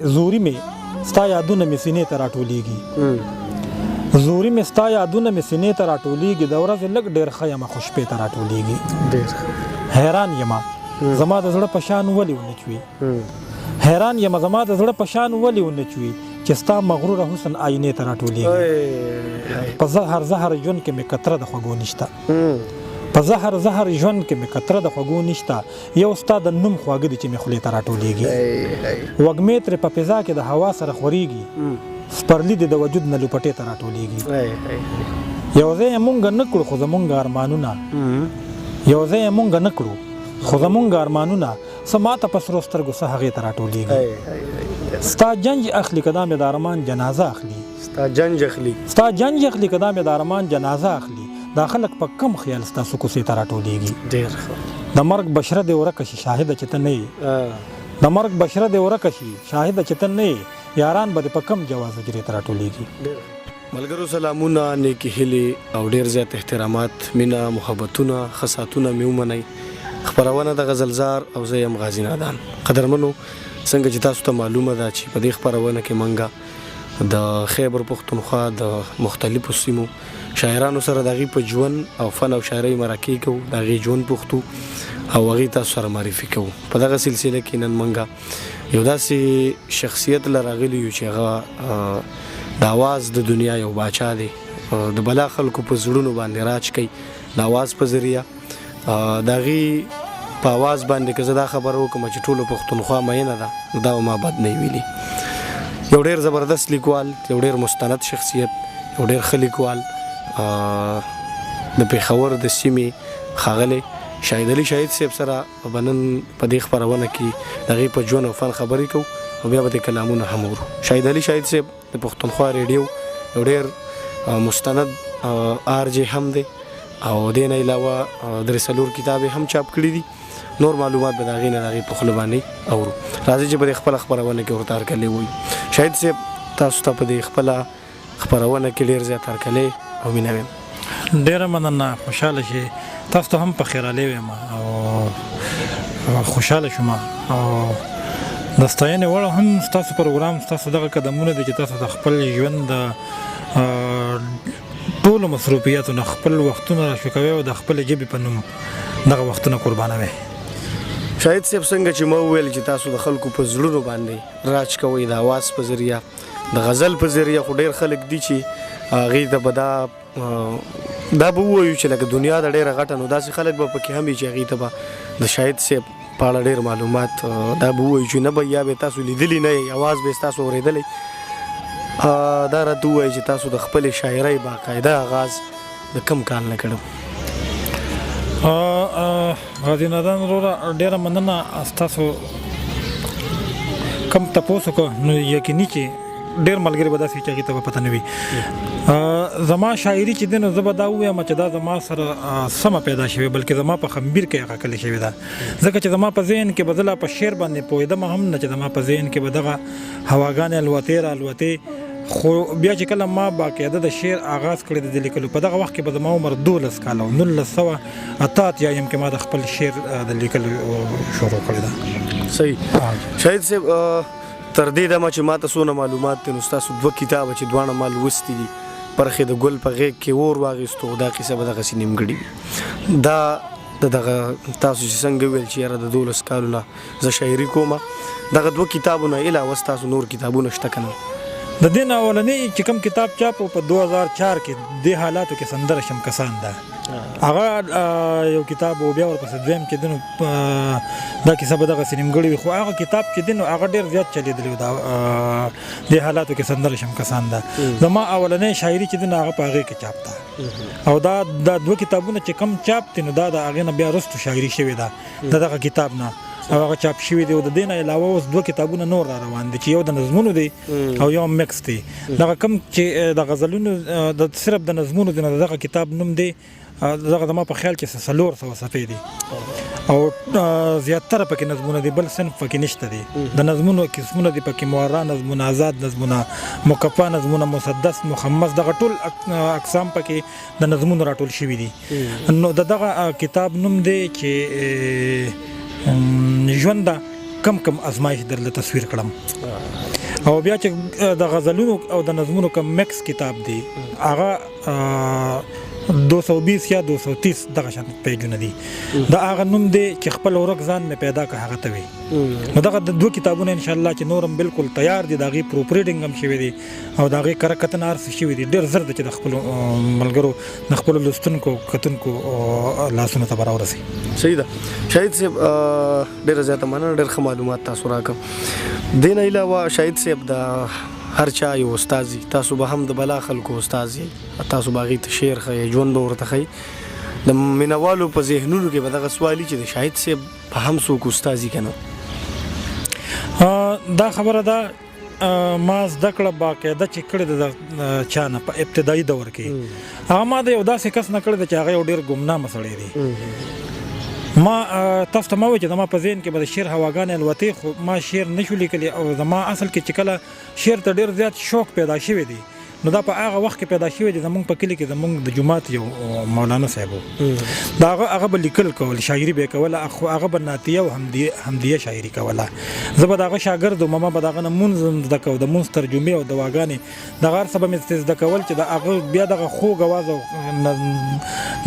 زوري مې ستا یادونه مې سینې ته راټولېږي زوري مې ستا یادونه مې سینې ته راټولېږي د ورځې لږ ډېر ښه یمه خو شپې ته راټولېږي حیران یمه زما د زړه په شان ولې ونه چوي حیران یمه زما د زړه په شان ولې ونه چوي چې ستا مغروره حسن آینې ته راټولېږي په زهر زهر ژوند کې مې قطره د خوږو نشته په زهر زهر ژوند کې مې قطره د خوږو نشته یو ستا د نوم خواږه دی چې مې خولې ته راټولېږي وږمې ترې په فضا کې د هوا سره خورېږي سپرلي دې د وجود نه لوپټې ته راټولېږي یو ځای یې مونږ نه کړو خو زمونږ ارمانونه یو ځای یې مونږ نه کړو خو زمونږ ارمانونه څه ماته په سرو سترګو څه هغې ته راټولېږي ستا جنج اخلي که دا مې د ارمان جنازه اخلي ستا جنج اخلي که دا مې د ارمان جنازه اخلي دا خلک په کم خیال ستاسو کوڅې ته راټولېږي د مرګ بشره دې ورکه شي شاهده چې ته نه یې د مرګ بشره دې ورکه شي شاهده چې ته نه یې یاران به دې په کم جواز اجرې ته راټولېږي ملګرو سلامونه نیکې هیلې او ډېر زیات احترامات مینه محبتونه ښه ساعتونه مې ومنئ خپرونه د غزلزار او زه یم غازي نادان قدرمنو څنګه چې تاسو ته معلومه ده چې په دې خپرونه کې منګه د خیبر پښتونخوا د مختلفو سیمو شاعرانو سره د هغې په ژوند او فن او شاعرۍ مرکې کوو د هغې ژوند پوښتو او هغې تاسو سره معرفي کوو په دغه سلسله کې نن منګه یو داسې شخصیت له راغلی یو چې هغه د اواز د دنیا یو باچا دی د بلا خلکو په زړونو باندې راج کوي د اواز په ذریعه د هغې په اواز باندې که زه دا خبره وکړم چې ټولو پښتونخوا مینه ده نو دا به ما بد نه ویلي یو ډېر زبردست لیکوال یو ډېر مستند شخصیت یو ډېر ښه لیکوال د پېښور د سیمې ښاغلی شاهد علي شاهد صاحب سره به نن په دې خپرونه کې د هغې په ژوند او فن خبرې کوو او بیا به د کلامونه هم اورو شاهد علي شاهد صاحب د پښتونخوا ریډیو یو ډېر مستند آرجې هم دی او دې نه علاوه درې څلور کتاب هم چاپ کړي دي نور معلومات به د هغې نه د هغې په خوله باندې اورو راځئ چې به د خپله خپرونه کې ورته هرکلی ووایو شاهد صاحب تاسو ته په دې خپله خپرونه کې ډېر زیات هرکلی او مینه ویم ډېره مننه خوشحاله شي تاسو ته هم په خیرالی ویم او خوشحاله شوم او د ستاینې وړ هم ستاسو پروګرام ستاسو دغه قدمونه دي چې تاسو د خپل ژوند د ټولو مصروفیاتو نه خپل وختونه راشو کوئ او د خپلې ژبې په نوم دغه وختونه قربانوئ شاهد صاحب څنګه چې ما وویل چې تاسو د خلکو په زړونو باندې راج کوئ د اواز په ذریعه د غزل په ذریعه خو ډېر خلک دي چې هغې ته به دا به ووایو چې لکه دنیا د ډېره غټه نو داسې خلک به پکې هم وي چې هغې ته به د شاهد صاحب په اړه ډېر معلومات دا به ووایو چې نه به یا به تاسو لیدلی نه یې اواز به ستاسو اورېدلی دا راته ووایي چې تاسو د خپلې شاعرۍ باقاعده آغاز د کم کال نه کړو غازي نادان وروره ډېره مننه ستاسو کم تپوس وکړو نو یقیني چې ډېر ملګري به داسې چې هغې ته به پته نه وي زما شاعري چې دی نو زه به دا ووایم چې دا زما سره سمه پیدا شوې بلکې زما په خمبیر کې هغه کلې شوې ده ځکه چې زما په ذهن کې به زه لا په شعر باندې پوهېدم هم نه چې زما په ذهن کې به دغه هواګانې الوتې را الوتې خو بیا چې کله ما باقاعده د شعر آغاز کړی د لیکلو په دغه وخت کې به زما عمر 12 کاله و 1988 کې ما د خپل شعر د لیکلو شروع کړی ده صحیح شاهد صاحب تر دې دمه چې ماته څونه معلومات دي نو ستاسو 2 کتابه چې دواړه ما لوستي دي پرخې د ګل په غېږ کې اور واخیستو دا کیسه به دغسې نیمګړې وي دا دغه تاسو چې څنګه ویل چې یاره د 12 کالو نه زه شاعري کومه دغه 2 کتابونه علاوه ستاسو نور کتابونه شته که نه د دې نه اولنی چې کوم کتاب چاپ په 2004 کې دې حالاتو کې سندره شم کسان ده هغه یو کتاب و بیا ورپسې دویم چې دی نو دا کیسه به دغسې نیمګړې وي خو هغه کتاب چې دی نو هغه ډېر زیات چلېدلی و دې حالاتو کې سندره شم کسان ده زما اولنی شاعري چې دی نو هغه په هغې کې چاپ ده او دا 2 کتابونه چې کم چاپ دي نو دا د هغې نه بیا وروستو شاعري شوې ده د دغه کتاب نه او هغه چاپ شوي دی او د دې نه علاوه اوس 2 کتابونه نور را روان دي چې یو د نظمونو دی او یو مکس دی دغه کم چې د غزلونو د صرف د نظمونو دی نه دغه کتاب نوم دی دغه زما په خیال کې 400 صفحې دي او زیاتره پکې نظمونه دي بل صنف پکې نشته دي د نظمونو قسمونه دي پکې معرا نظمونه آزاد نظمونه مکفا نظمونه مسدس مخمس دغه ټول اقسام پکې د نظمونو راټول شوي دي نو دغه کتاب نوم دی چې ژوند کم ازمایش درله تصویر کړم او بیا چې د غزلونو او د نظمونو کم مکس کتاب دی هغه 220 یا 230 دغه شان پیجونه دي دا هغه نوم دی چې خپل ورک ځان مې پیدا که هغه ته وي نو دغه د 2 کتابونه ان شاء الله چې نورم بالکل تیار دي دغه پروپ ریډینګ هم شوی دی او دغه کرکتن ارس شوی دی ډیر زر د چې د خپل ملګرو د خپل لستونکو کتونکو لاسونو ته راورسي صحیح ده شاهد صاحب ډیر زیاته مننه ډیر ښه معلومات تاسو راکړ دین علاوه شاهد صاحب د هر چا یو استاد تاسو به هم د بلا خلکو استاد تاسو باغی ته شعر خي ژوند ورته خي د مینوالو په ذهنونو کې به دغه سوالي چې د شاهد صاحب په هم څوک استاد کنه دا خبره ده ما زده کړه باقاعده چې کړې د چانه په ابتدایي دور کې هغه ما د یو داسې کس نه کړی چې هغه یو ډېر ګمنامه سړی دی ما تاسو ته ما وایي چې زما په ذهن کې به د شعر هواګانې الوتې خو ما شعر نه شو لیکلی او زما اصل کې چې کله شعر ته ډېر زیات شوق پیدا شوی دی نو دا په هغه وخت کې پیدا شوی دی زمونږ په کلي کې زمونږ د جومات یو مولانا صاحب دا هغه به لیکل کول شاعري به کوله خو هغه به نعتیه او حمدیه شاعري کوله زه به د هغه شاګرد وم ما به د هغه نه مونځ زده کوم د مونځ ترجمې او دواګانې دغه هر څه به مې زده کول چې د هغه بیا دغه خوږ اواز او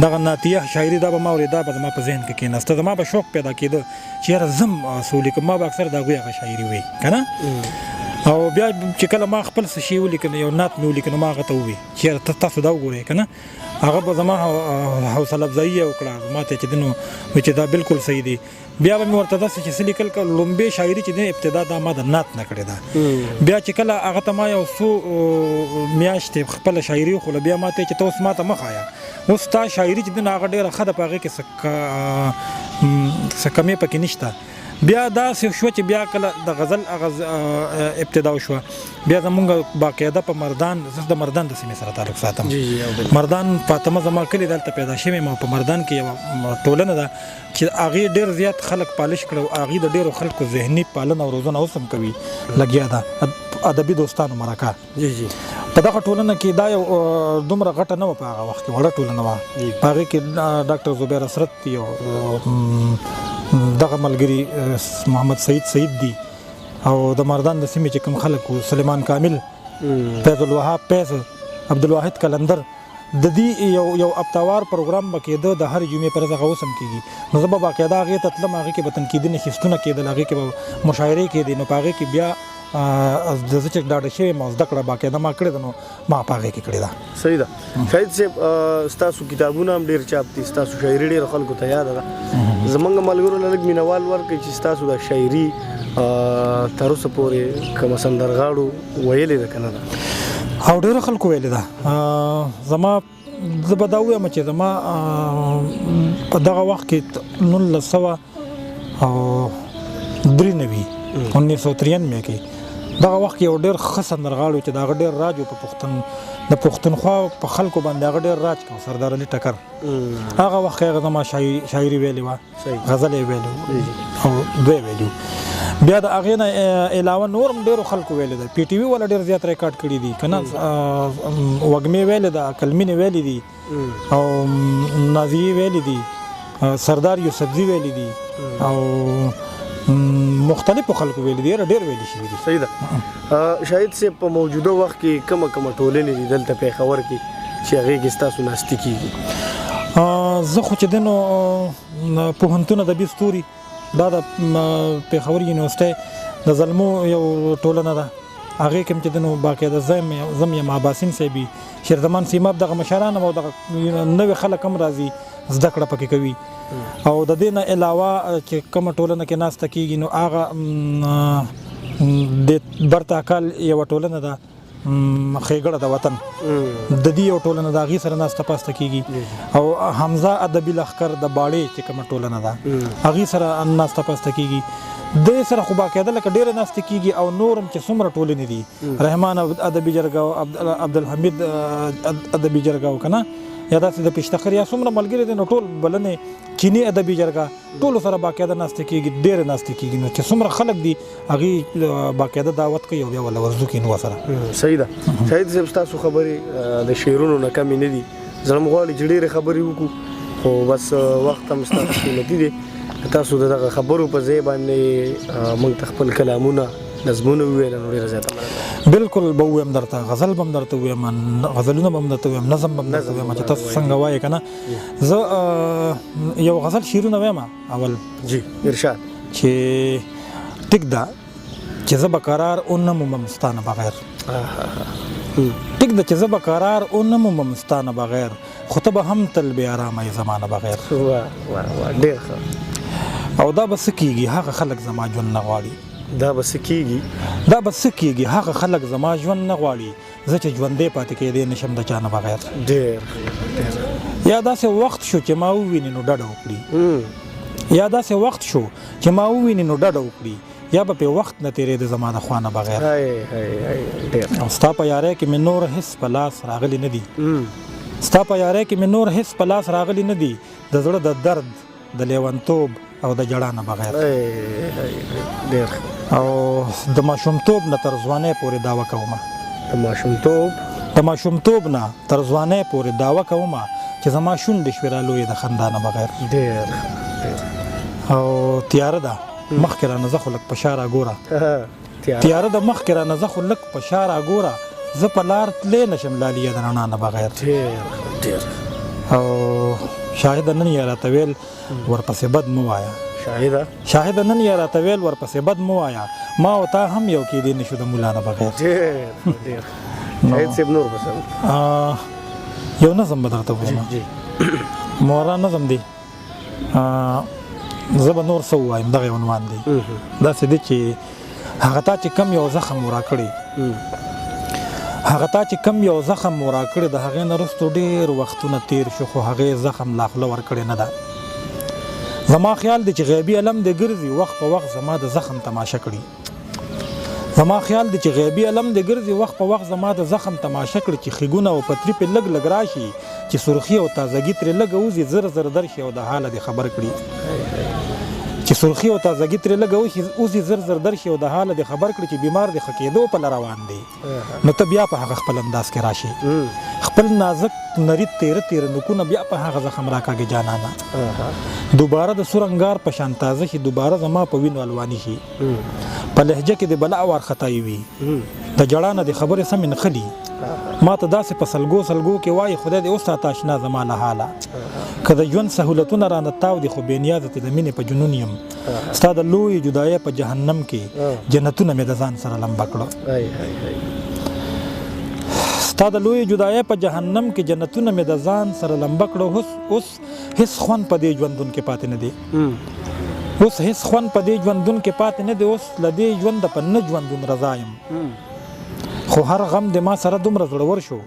دغه نعتیه شاعري دا به ما اورېده به زما په ذهن کې کېناسته زما به شوق پیدا کېده چې یاره زم څه ولیکم ما به اکثر د هغوی هغه شاعري وی که نه او بیا چې کله ما خپل څه شی ولیکل یو نعت مې ولیکل ما هغه ته ووایي چې تاسو دا وګورئ که نه هغه به زما حوصله افزایي وکړه ما ته چې دی نو چې دا بالکل صحیح دی بیا به مې ورته داسې چې څه لیکل که لومبۍ شاعري چې دی ابتدا دا ما د نعت نه کړې ده بیا چې کله هغه ته ما یو څو میاشتې خپله شاعري وښوله بیا ما ته چې ته اوس ما ته مه ښایه اوس ستا شاعري چې دی نو هغه ډېره ښه ده په هغې کې څه کمې پکې نشته بیا داسې شو چې بیا کله د غزل ابتدا شوه بیا زمونږ باقاعده په مردان زه د مردان د سیمې سره تعلق ساتم مردان فاطمه زما کلي دلته پیدا شوې ما په مردان کې یوه ټولنه ده چې هغې ډېر زیات خلک پالش کړه او هغې د ډېرو خلکو ذهني پالنه او روزنه اوس هم کوي لګیا ده ادبي دوستانو مرکه په دغه ټولنه کې دا یو دومره غټه نه وه په هغه وخت کې وړه ټولنه وه په هغې کې ډاکټر زبیر اسرت دی او دغه ملګري محمد سعید دی او د مردان د سیمې چې کوم خلک وو سلیمان کامل فیض الوهاب فیض عبدالواحد کلندر د دې یو هفتهوار پروګرام به کېده د هر جمعې پر ورځ هغه اوس هم کېږي نو زه به باقاعده هغې ته تلم هغې کې به تنقیدي نشستونه کېدل هغې کې به مشاعرې کېدې نو په هغې کې بیا زه چې ډاډه شوی ما زده کړه باقاعده ما کړې ده نو ما په هغې کې کړې ده صحیح ده شاهد صاحب ستاسو کتابونه هم ډېر چاپ دي ستاسو شاعري ډېرو خلکو ته یاده ده زمونږ ملګرو له لږ مینوال ورکړئ چې ستاسو د شاعري تر اوسه پورې کومه سندرغاړو ویلې ده که نه ده او ډېرو خلکو ویلې ده زما زه به دا ووایم چې زما په دغه وخت کې 1993 کې دغه وخت کې یو ډېر ښه سندرغاړی چې د هغه ډېر راج و په د پښتونخوا په خلکو باندې هغه ډېر راج کوي سردار علي ټکر هغه وخت هغه زما شاعري ویلې وه غزل یې ویلې او دوی ویلي بیا د هغې نه علاوه نور هم ډېرو خلکو ویلې ده پی ټي وي والا ډېر زیات ریکارډ کړي دي که نه وږمې ویلې ده کلمینې ویلې دي او نازیې ویلې دي سردار یوسفزي ویلې دي او مختلفو خلکو ویلي دي ډېر ویلي شوي دي صحیح ده شاهد صاحب په موجوده وخت کې کومه ټولنې دي دلته پېښور کې چې هغې کې ستاسو ناستې کېږي زه خو چې دی نو پوهنتون ادبي ستوري دا د پېښور یونیورسټۍ د زلمو یو ټولنه ده هغې کې هم چې دی نو باقاعده زم یم عباسین صاحبي شیرزمان سیماب دغه مشران او دغه نوي خلک هم راځي زده کړه پکې کوي او د دې نه علاوه چې کومه ټولنه کې ناسته کېږي نو هغه د برتاکال یوه ټولنه ده ښېګړه د وطن د دې یو ټولنه ده هغې سره ناسته پاسته کېږي او حمزه ادبي لښکر د باړې چې کومه ټولنه ده هغې سره ناسته پاسته کېږي دې سره خو باقاعده لکه ډېره ناستې کېږي او نور هم چې څومره ټولنې دي رحمان ادبي جرګه او عبدالحمید ادبي جرګه او که نه یا داسې د پېشتخر یا څومره ملګري دي نو ټول بلنې چینی ادبي جرګه ټولو سره باقاعده ناستې کېږي ډېرې ناستې کېږي نو چې څومره خلک دي هغې باقاعده دعوت کوي او بیا وله ورځو کښېنو ورسره صحیح ده شاهد صاحب ستاسو خبرې د شعرونو نه کمې نه دي زړه مې غواړي چې ډېرې خبرې وکړو خو بس وخت هم ستاسو قیمتي دی تاسو دغه خبرو په ځای باندې موږ ته خپل کلامونه نظمونه وویل نو ډېره زیاته مننه. بالکل به ووایم درته غزل به هم درته ووایم غزلونه به هم درته ووایم نظم به هم درته ووایم چې تاسو څنګه وایې که نه. زه یو غزل شعرونه ویم اول جی ارشاد چې ټیک ده چې زه به قرار ونه مومم ستا نه بغیر ټیک ده چې زه به قرار ونه مومم ستا نه بغیر خو ته به هم تل بې ارامه یې زما نه بغیر. ډېر ښه. او دا به څه کېږي هغه خلک زما ژوند نه غواړي دا به څه کېږي هغه خلک زما ژوند نه غواړي زه چې ژوندی پاتې کېدی نشم د چا نه بغیر. ډېر یا داسې وخت شو چې ما وویني نو ډډه وکړي یا به په وخت نه تېرېده زما د خوا نه بغیر. او ستا په یارۍ کې مې نور هېڅ په لاس راغلی نه دي د زړه د درد د لیونتوب او د جړا نه بغیر. او د ماشومتوب نه تر ځوانۍ پورې دعوه کومه چې زما شونډې شوې رالویې د خندا نه بغیر. او تیاره ده مخکې رانه زه خو لږ په شا راګوره زه په لار تللی نشم لالیه د رڼا نه بغیر. او شاهد نن یې راته ویل ورپسې بد مه وایه ما او تا هم یو کېدی نشو د ملا نه بغیر. یو نظم به درته ووایم مورا نظم دی زه به نور څه ووایم دغه عنوان دی داسې دی چې هغه تا چې کم یو زخم ورا کړی د هغې نه وروستو ډېر وختونه تیر شو خو هغې زخم لا خوله ورکړې نه ده. زما خیال دی چې غیبي علم دې ګرځي وخت په وخت زما د زخم تماشه کړي چې خیګونه او پتري پې لږ لږ راشي چې سرخي او تازګي ترې لږ وځي زر زر درشي او د حاله دې خبر کړي چې بیمار دې ښه کېدو په روان دی نو ته بیا په هغه خپل انداز کې راشي خپل نازک نری تیره نوکونه بیا په هغه زخم راکاږي جانانه دوباره د سور انګار په شان تازه شي دوباره زما په وینو الواني شي په لهجه کې د بلا وارخطایي وي د جړا نه د خبرې سمې نښلي ما ته داسې په سلګو کې وایي خدای دې وساته اشنا زما له حاله که د ژوند سهولتونه رانه تاو دي خو بېنیازه ته د مینې په جنون یم ستا د لویې جدایۍ په جهنم کې جنتونه مې د ځان سره لمبه کړه اوس هیڅ خوند په دې ژوندون کې پاتې نه دی اوس له دې ژونده په نه ژوندون رضا یم خو هر غم د ما سره دومره زړور شو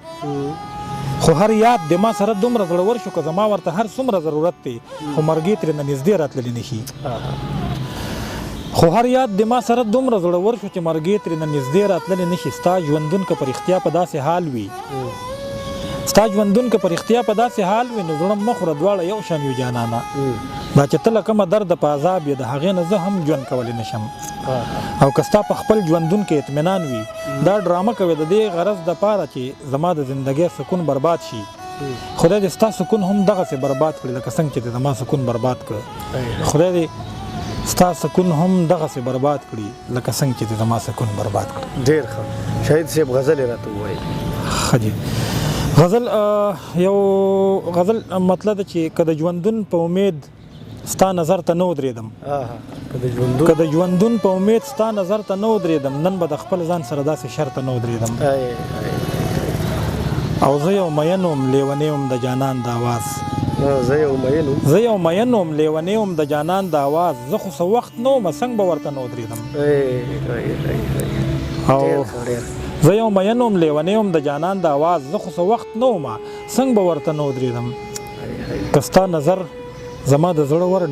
خو هر یاد د ما سره دومره زړور شو که زما ورته هر څومره ضرورت دی خو مرګي ترې نه نږدې راتللی نشي ستا ژوندون که په رښتیا په داسې حال وي نو زړه مه خوره دواړه یو شان یو جانانه دا چې ته له کومه درد په عذاب یې د هغې نه زه هم ژوند کولی نشم او که ستا په خپل ژوندون کې اطمینان وي دا ډرامه کوي د دې غرض دپاره چې زما د زندګۍ سکون برباد شي خدای دې ستا سکون هم دغسې برباد کړي لکه څنګه چې زما سکون برباد کړ خدای دې ستا سکون هم دغسې برباد کړي لکه څنګه چې زما سکون برباد کړي. ډېر ښه. شهید صاحب غزل یې راته ووایي. ښه جي یو غزل مطلب چې که د ژوندون په امید ستا نظر ته نه ودرېدم نن به د خپل ځان سره داسې شرطه نه ودرېدم او زه یو مین وم لیونی وم د جانان د آواز زه خو څه وخت نه ومه څنګه به ورته نه ودرېدم که ستا نظر زما د زړه ور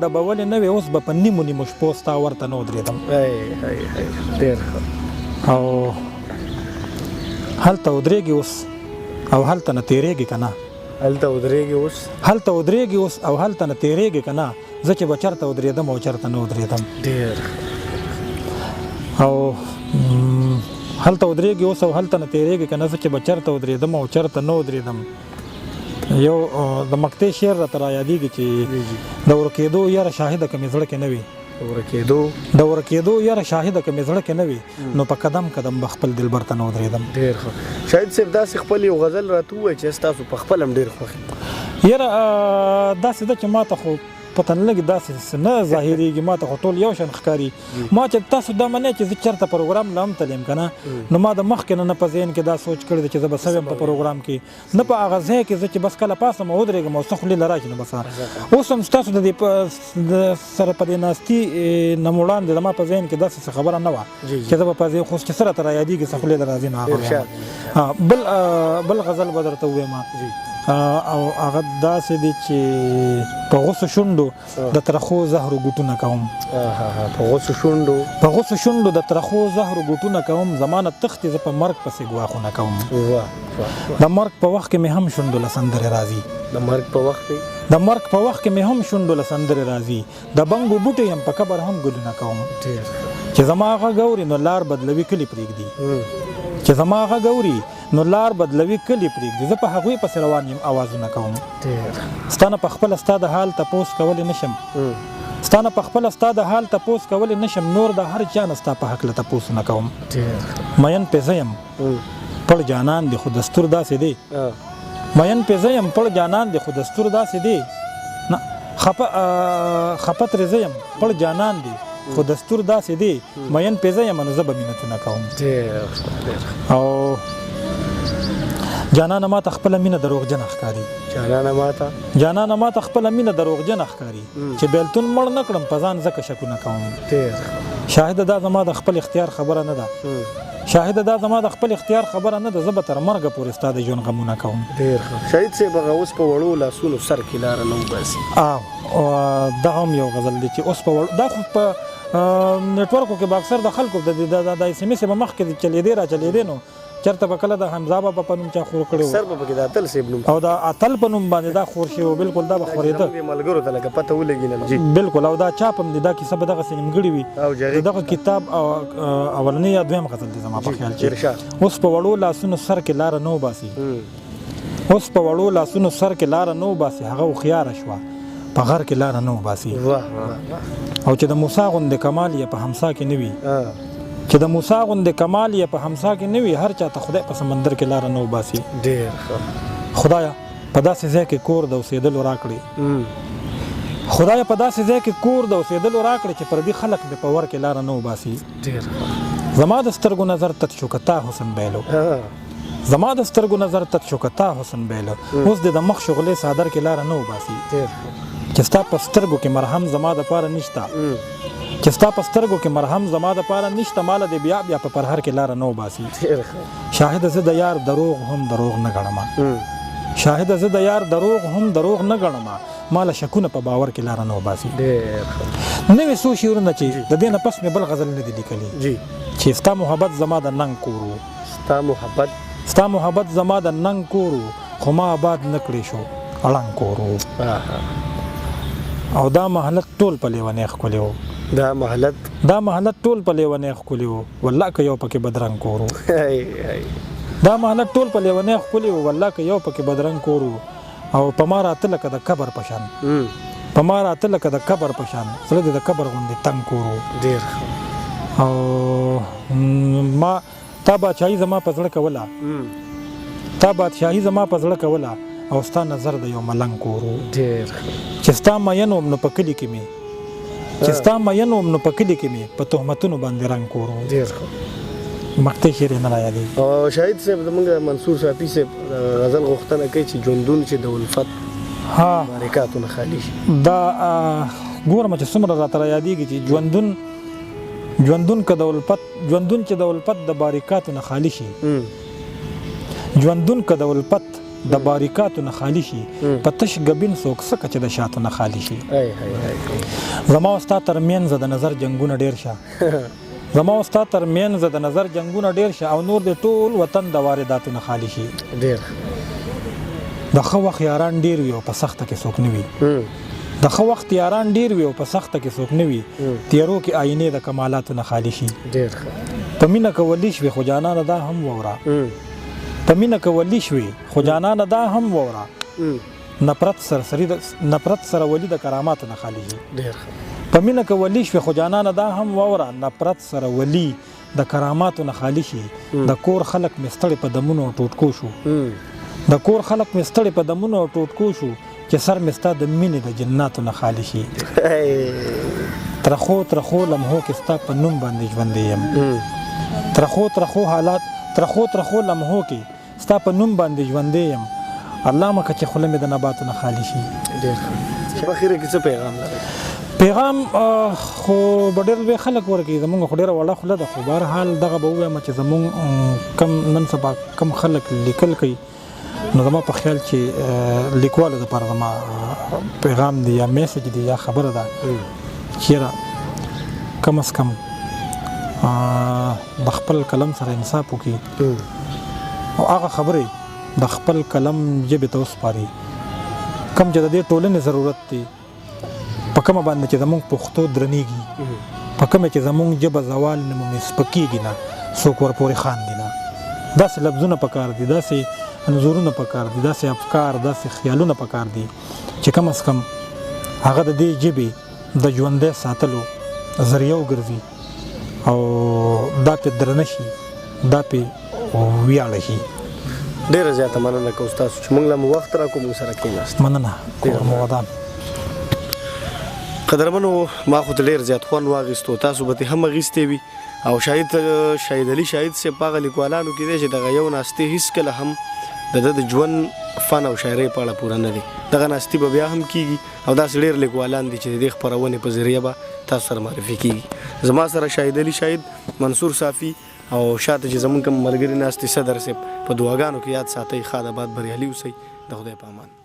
ډبولې نه وي اوس به په نیمو شپو ستا ورته نه ودرېدم او هلته ودرېږي اوس او هلته نه تېرېږي که نه زه چې به چېرته ودرېدم او چېرته نه ودرېدم او هلته ودرېږي اوس او هلته نه تېرېږي که نه زه چې به چېرته ودرېدم او چېرته نه ودرېدم یو د مکتې شعر راته را یادېږي چې د ورکېدو یاره شاهده که مې زړه کې نه وي د ورکېدو یاره شاهده که مې زړه کې نه وي نو په قدم قدم به خپل دلبر ته نه ودرېدم. ډېر ښه. شاهد صاحب داسې خپل یو غزل راته ووایي چې ستاسو په خپل هم ډېر خوښ یاره داسې ده چې ما ته خو پته نه لګي داسې نه ظاهرېږي ما ته خو ټول یو شان ښکاري. ما چې تاسو دا منئ چې زه چېرته پروګرام له هم تلم که نه نو ما د مخکې نه په ذهن کې دا سوچ کړی دی چې زه به څه ویم په پروګرام کې نه په هغه ځای کې زه چې بس کله پاسم او ودرېږم او څه خولې له راشي نو بس اوس هم ستاسو د دې سره په دې ناستي نه وړاندې زما په ذهن کې داسې څه خبره نه وه چې زه به په ځای خو چې څه راته را یادېږي څه خولې له راځي نو هغه بل غزل به درته ووایم او هغه داسې دی چې په غوسو شونډو د ترخو زهرو ګوټونه کوم په غوسو شونډو د ترخو زهرو ګوټونه کوم زمانه تختې زه په مرګ پسې ګواښونه کوم د مرګ په وخت کې مې هم شونډو له سندرې راځي د مرګ په وخت کې مې هم شونډو له سندرې راځي د بنګو بوټي یم په قبر هم ګلونه کوم چې زما غږ اوري نو لار بدلوي کلي پرېږدي نو زه په هغوی پسې روان یم اوازونه کوم ستانه په خپله ستا د حال تپوس کولی نشم نور د هر چا نه ستا په هکله تپوسونه کوم مین پې زه یم پړ جانان دی خو دستور داسې دی خپه ترې زه یم پړ جانان دی خو دستور داسې دی مین پې زه یم نو زه به مینتونه کوم او جانانه ما ته خپله مینه دروغجنه ښکاري چې بیلتون مړ نه کړم په ځان ځکه شکونه کوم شاهده دا زما د خپل اختیار خبره نه ده زه به تر مرګه پورې ستا د ژوند غمونه کوم. شاهد صاحب هغه اوس په وړو لاسونو سر کې لاره نه وباسي دغه هم یو غزل دی چې اوس په وړو دا خو په نیټورکو کې به اکثر د خلکو د اس ام اس به مخکې چلېدې نو چېرته به کله د حمزه بابا په نوم چا خور کړی سر به پکې د اتل صاحب نوم او د اتل په نوم باندې دا خور شوی و بالکل دا به خورېده ملګرو ته لکه پته ولګېنل بالکل او دا چاپ هم دی دا کیسه به دغسې نیمګړې وي دغه کتاب اولنی یا دویم غزل دی زما په خیال چې اوس په وړو لاسونو سر کې لاره نه وباسي هغه هوښیاره شوه په غر کې لاره نه وباسي او چې د موسی غوندې کمال یې په همسا کې نه وي هر چا ته خدای په سمندر کې لاره نه وباسي. خدایا په داسې ځای کې کور د اوسېدلو راکړي چې پردي خلک مې په ور کې لاره نه وباسي. زما د سترګو نظر تت شو که تا حسن بیلو اوس د مخ شغلې صادر کې لاره نه وباسي چې ستا په سترګو کې مرهم زما دپاره نشته ماله د بیا په پرهر کې لاره نه وباسي. شاهد زه د یار دروغ هم دروغ نه ګڼم ماله شکونه په باور کې لاره نه وباسي. نوې څو شعرونه چې د دې نه پس مې بل غزل نه دي لیکلي چې ستا محبت زما د ننګ کورو خو ما آباد نه کړې شو اړنګ کورو او دا محلت ټول په لیونی ښکلی و والله که یو پکې بدرنګ کورو او په ما راته لکه د قبر پشان زړه دې د قبر غوندې تنګ کورو او ما تا بادشاهي زما په زړه کوله او ستا نظر د یو ملنګ کورو چې ستا مین وم نو په کلي کې مې په تهمتونو باندې رنګ کورو مکتې شعر نه را یادېږي. شاهد صاحب زموږ منصور صافي صاحب غزل غوښتنه کوي چې ژوندون چې د الفت باریکاتو نه خالي شي. دا ګورم چې څومره راته را یادېږي چې ژوندون چې د الفت د باریکاتو نه خالي شي په تش ګبین څوک څکه چې د شاتو نه خالي شي. زما او ستا ترمنځ د نظر جنګونه ډېر شه او نور د ټول وطن د وارداتو نه خالي شي. د ښه وخت یاران ډېر وي او په سخته کې څوک نه وي تیارو کې آینې د کمالاتو نه خالي شي. په مینه کولی شوې خو جانانه دا هم ووره نفرت سره ولی د کراماتو نه خالی شي. ډېر په مینه کې ولی شوې خو جانانه دا هم واوره نفرت سره ولی د کراماتو نه خالی شي. د کور خلک مې ستړي په دمونو ټوټکو شو. د کور خلک مې ستړي په دمونو ټوټکو شو چې سر مې ستا د مینې د جناتو نه خالی شي. ترخو لمحو کې ستا په نوم باندې ژوندی یم. ترخو لمحو کې ستا په نوم باندې ژوندی یم. الله مکه چې خوله مې د نباتو نه خالی شي. ډېر ښه. په اخره کې څه پیغام لرئ؟ پیغام خو به ډېر لوی خلک ورکوي. زمونږ خو ډېره وړه خوله ده خو بهرحال دغه به ووایم چې زمونږ کم نن سبا کم خلک لیکل کوي نو زما په خیال چې لیکوالو دپاره زما پیغام دی یا میسج دی یا خبره ده چېرې کم از کم د خپل قلم سره انصاف وکړي او هغه خبرې د خپل قلم ژبې ته وسپاري کوم چې د دې ټولنې ضرورت دی په کومه باندې چې زمونږ پښتو درنیږي په کومه چې زمونږ ژبه زوال نه مومي سپکېږي نه څوک ورپورې خاندي نه داسې لفظونه پکار دي داسې انځورونه پکار دي داسې افکار داسې خیالونه پکار دي چې کم از کم هغه د دې ژبې د ژوندی ساتلو ذریعه وګرځي او دا پې درنه شي دا پې ویاړه شي. ډېره زیاته مننه کوم ستاسو چې موږ له مو وخت راکړو موږ سره کېناست. مننه کور مو ودان. قدرمنو ما خو ته ډېر زیات خوند واخیستو تاسو به هم اخیستی وي او شاهد علي شاهد صاحب په هغه لیکوالانو کې دی چې دغه یو ناستې هېڅکله هم د ده د ژوند فن او شاعرۍ په اړه پوره نه دی. دغه ناستې به بیا هم کېږي او داسې ډېر لیکوالان دي چې د دې خپرونې په ذریعه به تاسو سره معرفي کېږي. زما سره شاهد علي شاهد منصور صافي او شاته چې زمونږ کوم ملګري ناست دي صدر صاحب په دعاګانو کې یاد ساتئ. ښاد آباد بریالي اوسئ. د خدای په امان.